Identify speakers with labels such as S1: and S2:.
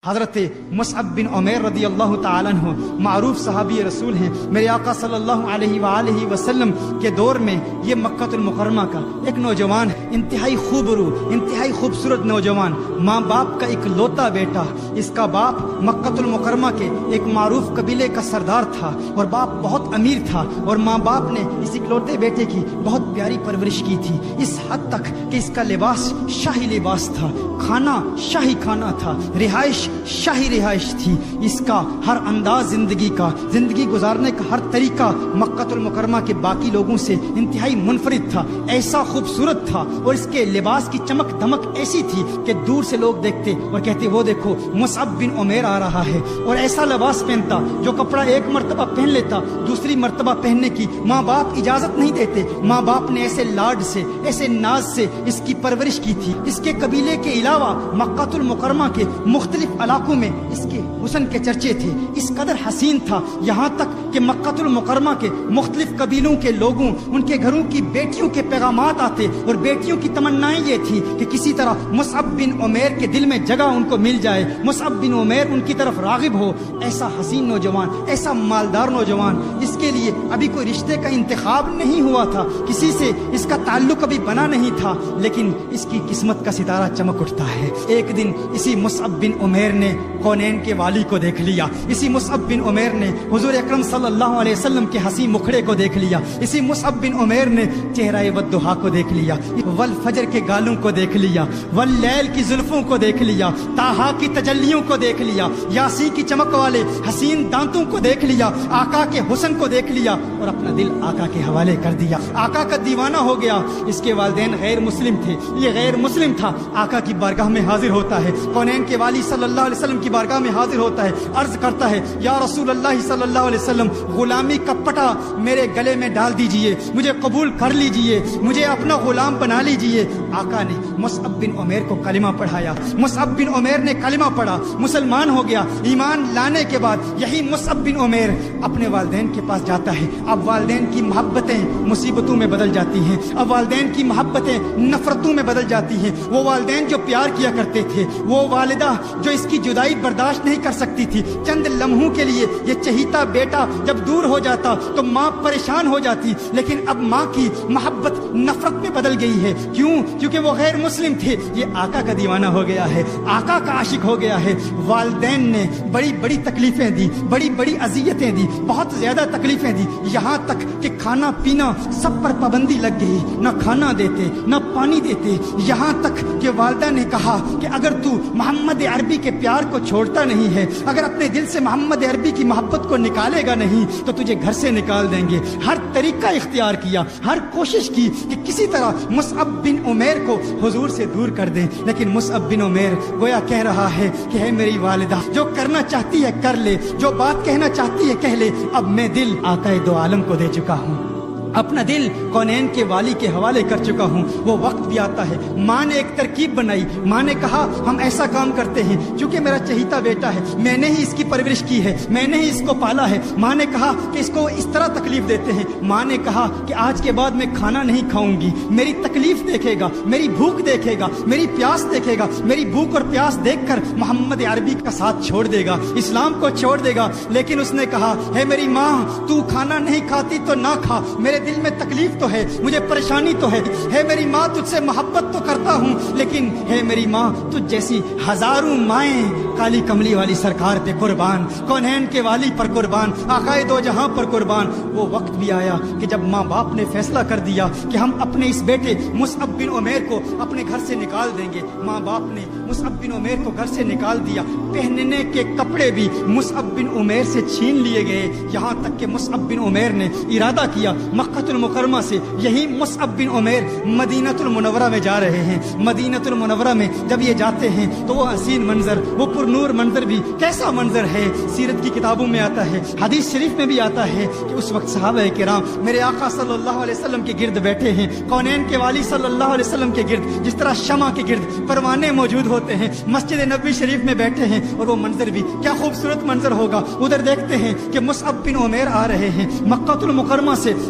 S1: حضرت مصعب بن عمیر رضی اللہ تعالیٰ عنہ معروف صحابی رسول ہیں۔ میرے آقا صلی اللہ علیہ وآلہ وسلم کے دور میں یہ مکہ المکرمہ کا ایک نوجوان، انتہائی خوبرو، انتہائی خوبصورت نوجوان، ماں باپ کا ایک لوتا بیٹا۔ اس کا باپ مکہ المکرمہ کے ایک معروف قبیلے کا سردار تھا اور باپ بہت امیر تھا، اور ماں باپ نے اس اکلوتے بیٹے کی بہت پیاری پرورش کی تھی، اس حد تک کہ اس کا لباس شاہی لباس تھا، کھانا شاہی کھانا تھا، رہائش شاہی رہائش تھی۔ اس کا ہر انداز زندگی گزارنے کا ہر طریقہ مکہ المکرمہ کے باقی لوگوں سے انتہائی منفرد تھا، ایسا خوبصورت تھا، اور اس کے لباس کی چمک دمک ایسی تھی کہ دور سے لوگ دیکھتے اور کہتے وہ دیکھو مصعب بن عمیر آ رہا ہے، اور ایسا لباس پہنتا جو کپڑا ایک مرتبہ پہن لیتا دوسری مرتبہ پہننے کی ماں باپ اجازت نہیں دیتے۔ ماں باپ نے ایسے لاڈ سے، ایسے ناز سے اس کی پرورش کی تھی۔ اس کے قبیلے کے علاوہ مکہ المکرمہ کے مختلف علاقوں میں اس کے حسن کے چرچے تھے، اس قدر حسین تھا، یہاں تک کہ مکہ المکرمہ کے مختلف قبیلوں کے لوگوں، ان کے گھروں کی بیٹیوں کے پیغامات آتے، اور بیٹیوں کی تمنائیں یہ تھی کہ کسی طرح مصعب بن عمیر کے دل میں جگہ ان کو مل جائے، مصعب بن عمیر ان کی طرف راغب ہو۔ ایسا حسین نوجوان، ایسا مالدار نوجوان، اس کے لیے ابھی کوئی رشتے کا انتخاب نہیں ہوا تھا، کسی سے اس کا تعلق ابھی بنا نہیں تھا، لیکن اس کی قسمت کا ستارہ چمک اٹھتا ہے۔ ایک دن اسی مصعب بن عمیر نے کونین کے والی کو دیکھ لیا، اسی مصعب بن عمیر نے حضور اکرم صلی اللہ علیہ وسلم کے حسین مکھڑے کو دیکھ لیا، اسی مصعب بن عمیر نے چہرہ والضحیٰ کو دیکھ لیا، والفجر کے گالوں کو دیکھ لیا، واللیل کی زلفوں کو دیکھ لیا، طٰہٰ کی تجلیوں کو دیکھ لیا، یاسین کی چمک والے حسین دانتوں کو دیکھ لیا، آقا کے حسن کو دیکھ لیا، اور اپنا دل آقا کے حوالے کر دیا، آقا کا دیوانہ ہو گیا۔ اس کے والدین غیر مسلم تھے، یہ غیر مسلم تھا، آقا کی بارگاہ میں حاضر ہوتا ہے، کونین کے والی صلی اللہ علیہ وسلم کی بارگاہ میں حاضر ہوتا ہے، عرض کرتا ہے یا رسول اللہ صلی اللہ علیہ وسلم، غلامی کا پٹا میرے گلے میں ڈال دیجئے، مجھے قبول کر لیجئے، مجھے اپنا غلام بنا لیجئے۔ آقا نے مصعب بن عمیر کو کلمہ پڑھایا، مصعب بن عمیر نے کلمہ پڑھا، مسلمان ہو گیا۔ ایمان لانے کے بعد یہی مصعب بن عمیر اپنے والدین کے پاس جاتا ہے۔ اب والدین کی محبتیں مصیبتوں میں بدل جاتی ہیں، اب والدین کی محبتیں نفرتوں میں بدل جاتی ہیں۔ وہ والدین جو پیار کیا کرتے تھے، وہ والدہ جو اس کی جدائی برداشت نہیں کر سکتی تھی، چند لمحوں کے لیے یہ چہیتا بیٹا جب دور ہو جاتا تو ماں پریشان ہو جاتی، لیکن اب ماں کی محبت نفرت میں بدل گئی ہے۔ کیوں؟ کیونکہ وہ غیر مسلم تھے، یہ آقا کا دیوانہ ہو گیا ہے، آقا کا عاشق ہو گیا ہے۔ والدین نے بڑی بڑی تکلیفیں دی، بڑی بڑی اذیتیں دی، بہت زیادہ تکلیفیں دی، یہاں تک کہ کھانا پینا سب پر پابندی لگ گئی، نہ کھانا دیتے نہ پانی دیتے، یہاں تک کہ والدہ نے کہا کہ اگر تو محمد عربی کے پیار کو چھوڑتا نہیں ہے، اگر اپنے دل سے محمد عربی کی محبت کو نکالے گا نہیں تو تجھے گھر سے نکال دیں گے۔ ہر طریقہ اختیار کیا، ہر کوشش کی کہ کسی طرح مصعب بن عمیر کو حضور سے دور کر دیں، لیکن مصعب بن عمیر گویا کہہ رہا ہے کہ ہے میری والدہ، جو کرنا چاہتی ہے کر لے، جو بات کہنا چاہتی ہے کہہ لے، اب میں دل آقا دو عالم کو دے چکا ہوں، اپنا دل کونین کے والی کے حوالے کر چکا ہوں۔ وہ وقت بھی آتا ہے۔ ماں نے ایک ترکیب بنائی، ماں نے کہا ہم ایسا کام کرتے ہیں، چونکہ میرا چہیتا بیٹا ہے، میں نے ہی اس کی پرورش کی ہے، میں نے ہی اس کو پالا ہے۔ ماں نے کہا کہ اس کو اس طرح تکلیف دیتے ہیں، ماں نے کہا کہ آج کے بعد میں کھانا نہیں کھاؤں گی، میری تکلیف دیکھے گا، میری بھوک دیکھے گا، میری پیاس دیکھے گا، میری بھوک اور پیاس دیکھ کر محمد عربی کا ساتھ چھوڑ دے گا، اسلام کو چھوڑ دے گا۔ لیکن اس نے کہا ہے میری ماں، تو کھانا نہیں کھاتی تو نہ کھا، میرے دل میں تکلیف تو ہے، مجھے پریشانی تو ہے میری ماں، تجھ سے محبت تو کرتا ہوں، لیکن ہے میری ماں تجھ جیسی ہزاروں مائیں کالی کملی والی سرکار پہ قربان، کونین کے والی پر قربان، آقائے دو جہاں پر قربان۔ وہ وقت بھی آیا کہ جب ماں باپ نے فیصلہ کر دیا کہ ہم اپنے اس بیٹے مصعب بن عمیر کو اپنے گھر سے نکال دیں گے۔ ماں باپ نے مصعب بن عمیر کو گھر سے نکال دیا، پہننے کے کپڑے بھی مصعب بن عمیر سے چھین لیے گئے، یہاں تک کہ مصعب بن عمیر نے ارادہ کیا مکہ المکرمہ سے یہی مصعب بن عمیر مدینہ المنورہ میں جا رہے ہیں۔ مدینہ المنورہ میں جب یہ جاتے ہیں تو وہ حسین منظر، وہ پرنور منظر بھی کیسا منظر ہے، سیرت کی کتابوں میں آتا ہے، حدیث شریف میں بھی آتا ہے کہ اس وقت صحابہ کرام میرے آقا صلی اللہ علیہ وسلم کے گرد بیٹھے ہیں، کونین کے والی صلی اللہ علیہ وسلم کے گرد جس طرح شمع کے گرد پروانے موجود ہوتے ہیں، مسجد نبوی شریف میں بیٹھے ہیں، اور وہ منظر بھی کیا خوبصورت منظر ہوگا۔ ادھر دیکھتے ہیں کہ مصعب بن عمیر آ رہے ہیں مکہ المکرمہ سے